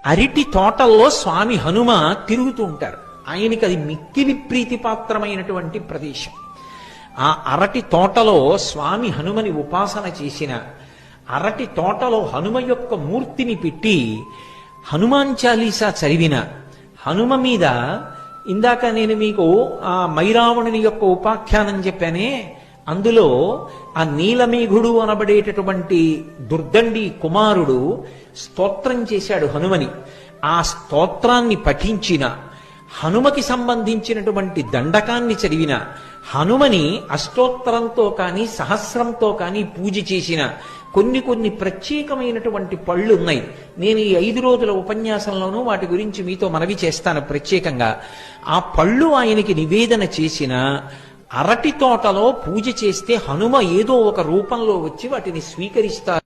అరటి తోటల్లో స్వామి హనుమ తిరుగుతూ ఉంటారు. ఆయనకి అది మిక్కిలి ప్రీతిపాత్రమైనటువంటి ప్రదేశం. ఆ అరటి తోటలో స్వామి హనుమని ఉపాసన చేసిన, అరటి తోటలో హనుమ యొక్క మూర్తిని పెట్టి హనుమాన్ చాలీసా చదివిన, హనుమ మీద ఇందాక నేను మీకు ఆ మైరావణుని యొక్క ఉపాఖ్యానం చెప్పానే, అందులో ఆ నీలమేఘుడు అనబడేటటువంటి దుర్దండి కుమారుడు స్తోత్రం చేశాడు హనుమని. ఆ స్తోత్రాన్ని పఠించిన, హనుమకి సంబంధించినటువంటి దండకాన్ని చదివిన, హనుమని అష్టోత్తరంతో కానీ సహస్రంతో కానీ పూజ చేసిన కొన్ని ప్రత్యేకమైనటువంటి పళ్ళు ఉన్నాయి. నేను ఈ 5 రోజుల ఉపన్యాసంలోనూ వాటి గురించి మీతో మనవి చేస్తాను ప్రత్యేకంగా. ఆ పళ్ళు ఆయనకి నివేదన చేసిన, అరటి తోటలో పూజ చేస్తే హనుమ ఏదో ఒక రూపంలో వచ్చి వాటిని స్వీకరిస్తారు.